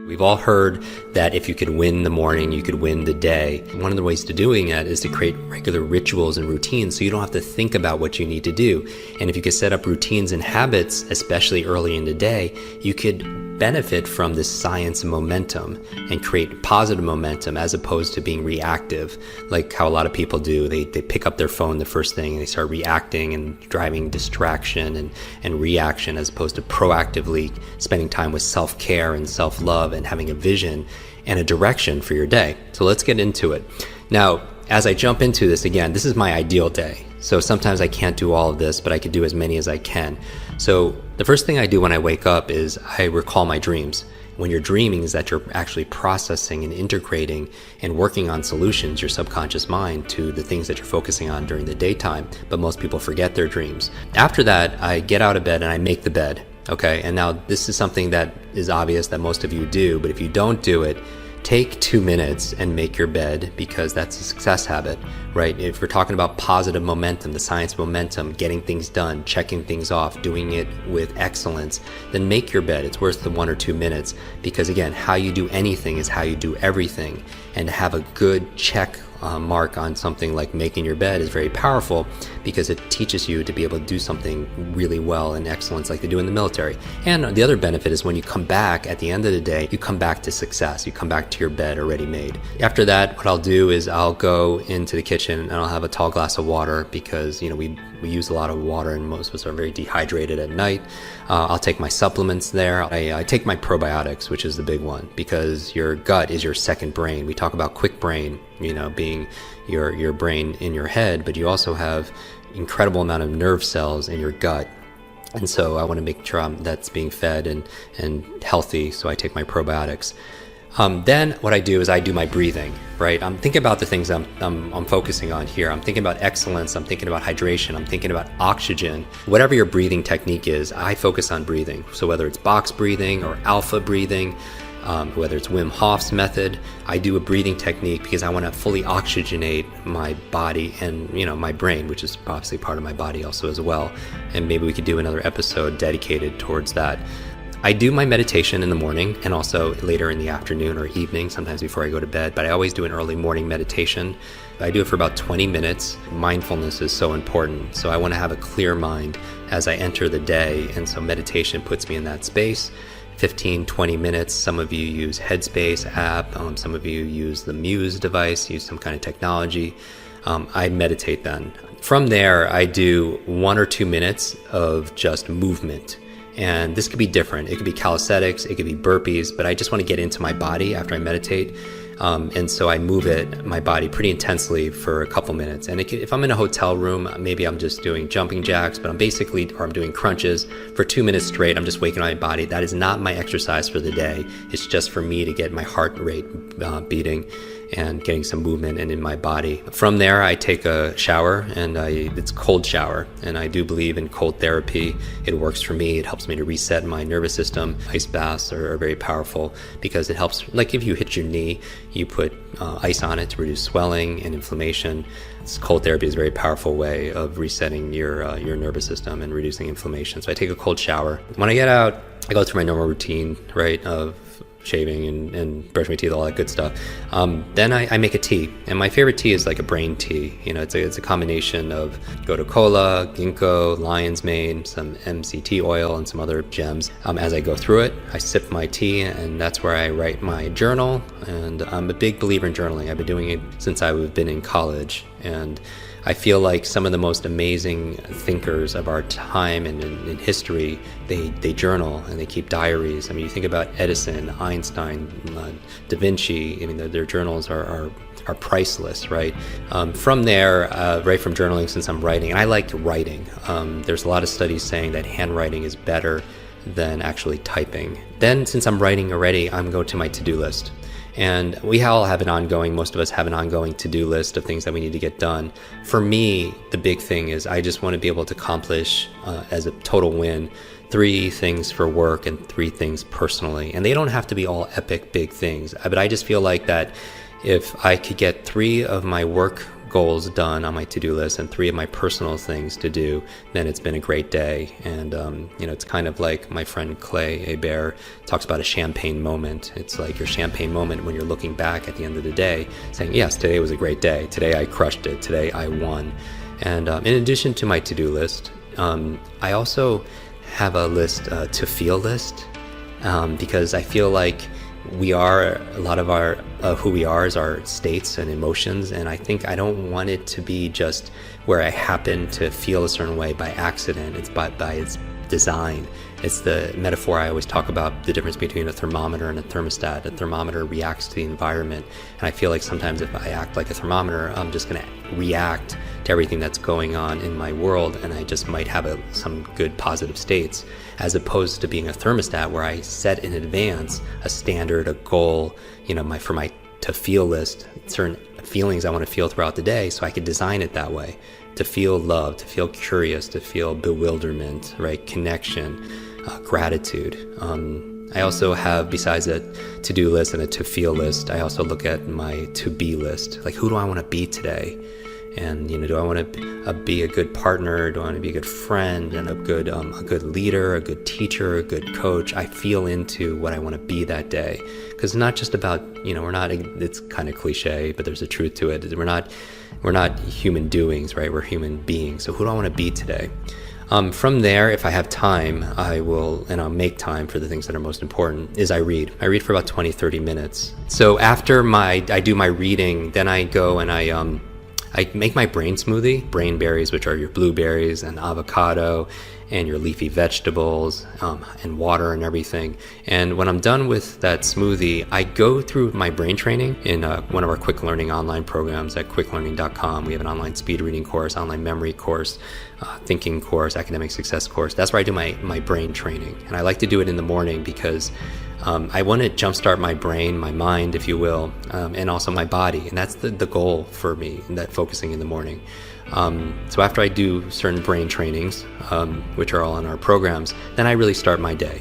We've all heard that if you could win the morning, you could win the day. One of the ways to doing it is to create regular rituals and routines so you don't have to think about what you need to do. And if you could set up routines and habits, especially early in the day, you could benefit from this science and momentum and create positive momentum as opposed to being reactive, like how a lot of people do. They pick up their phone the first thing and they start reacting and driving distraction and reaction, as opposed to proactively spending time with self-care and self-love and having a vision and a direction for your day. So let's get into it. Now, as I jump into this again, this is my ideal day. So sometimes I can't do all of this, but I can do as many as I can. So the first thing I do when I wake up is I recall my dreams. When you're dreaming is that you're actually processing and integrating and working on solutions, your subconscious mind, to the things that you're focusing on during the daytime. But most people forget their dreams. After that, I get out of bed and I make the bed. Okay, and now this is something that is obvious that most of you do, but if you don't do it, take 2 minutes and make your bed, because that's a success habit, right? If we're talking about positive momentum, the science momentum, getting things done, checking things off, doing it with excellence, then make your bed. It's worth the 1 or 2 minutes, because again, how you do anything is how you do everything. And to have a good check mark on something like making your bed is very powerful, because it teaches you to be able to do something really well in excellence like they do in the military. And the other benefit is when you come back at the end of the day, you come back to success. You come back to your bed already made. After that, what I'll do is I'll go into the kitchen and I'll have a tall glass of water, because we use a lot of water and most of us are very dehydrated at night. I'll take my supplements there. I take my probiotics, which is the big one, because your gut is your second brain. We talk about quick brain, being your brain in your head, but you also have incredible amount of nerve cells in your gut. And so I want to make sure that's being fed and healthy, so I take my probiotics. Then what I do is I do my breathing, right? I'm thinking about the things I'm focusing on here. I'm thinking about excellence. I'm thinking about hydration. I'm thinking about oxygen. Whatever your breathing technique is, I focus on breathing. So whether it's box breathing or alpha breathing, whether it's Wim Hof's method, I do a breathing technique because I want to fully oxygenate my body and my brain, which is obviously part of my body also as well. And maybe we could do another episode dedicated towards that. I do my meditation in the morning and also later in the afternoon or evening, sometimes before I go to bed, but I always do an early morning meditation. I do it for about 20 minutes. Mindfulness is so important. So I want to have a clear mind as I enter the day. And so meditation puts me in that space. 15, 20 minutes. Some of you use Headspace app. Some of you use the Muse device, use some kind of technology. I meditate then. From there, I do 1 or 2 minutes of just movement. And this could be different. It could be calisthenics, it could be burpees, but I just want to get into my body after I meditate. And so I move my body pretty intensely for a couple minutes. And if I'm in a hotel room, maybe I'm just doing jumping jacks, but I'm doing crunches for 2 minutes straight. I'm just waking my body. That is not my exercise for the day. It's just for me to get my heart rate beating and getting some movement in my body. From there, I take a shower, and it's cold shower. And I do believe in cold therapy. It works for me. It helps me to reset my nervous system. Ice baths are very powerful because it helps. Like if you hit your knee, you put ice on it to reduce swelling and inflammation. Cold therapy is a very powerful way of resetting your nervous system and reducing inflammation. So I take a cold shower. When I get out, I go through my normal routine, right, of shaving and brush my teeth, all that good stuff. Then I make a tea, and my favorite tea is like a brain tea. It's a combination of gotu kola, ginkgo, lion's mane, some MCT oil, and some other gems. As I go through it, I sip my tea, and that's where I write my journal. And I'm a big believer in journaling. I've been doing it since I've been in college, and I feel like some of the most amazing thinkers of our time and in history, they journal and they keep diaries. I mean, you think about Edison, Einstein, Da Vinci. I mean, their journals are priceless, right? From there, right from journaling, since I'm writing, and I like writing. There's a lot of studies saying that handwriting is better than actually typing. Then, since I'm writing already, I'm going to my to-do list. And we all have most of us have an ongoing to-do list of things that we need to get done. For me, the big thing is I just want to be able to accomplish, as a total win, 3 things for work and 3 things personally. And they don't have to be all epic big things, but I just feel like that if I could get 3 of my work goals done on my to-do list and 3 of my personal things to do, then it's been a great day. And it's kind of like my friend Clay Hebert talks about a champagne moment. It's like your champagne moment when you're looking back at the end of the day saying, yes, today was a great day. Today I crushed it. Today I won. And in addition to my to-do list, I also have a to feel list, because I feel like a lot of our who we are is our states and emotions, and I think I don't want it to be just where I happen to feel a certain way by accident. It's by its design. It's the metaphor I always talk about, the difference between a thermometer and a thermostat. A thermometer reacts to the environment, and I feel like sometimes if I act like a thermometer, I'm just going to react to everything that's going on in my world, and I just might have some good positive states, as opposed to being a thermostat where I set in advance a standard, a goal, for my to feel list, certain feelings I want to feel throughout the day, so I could design it that way. To feel love, to feel curious, to feel bewilderment, right? Connection, gratitude. I also have, besides a to-do list and a to-feel list, I also look at my to-be list. Like, who do I want to be today? And, do I want to be a good partner? Do I want to be a good friend and a good leader, a good teacher, a good coach? I feel into what I want to be that day. Because it's not just about, it's kind of cliche, but there's a truth to it. We're not human doings, right? We're human beings. So who do I want to be today? From there, if I have time, I'll make time for the things that are most important, is I read. I read for about 20, 30 minutes. So after I do my reading, then I go and I make my brain smoothie, brain berries, which are your blueberries and avocado and your leafy vegetables, and water and everything. And when I'm done with that smoothie, I go through my brain training in one of our quick learning online programs at quicklearning.com. We have an online speed reading course, online memory course, thinking course, academic success course. That's where I do my brain training. And I like to do it in the morning because I want to jumpstart my brain, my mind, if you will, and also my body. And that's the goal for me, that focusing in the morning. So after I do certain brain trainings, which are all in our programs, then I really start my day.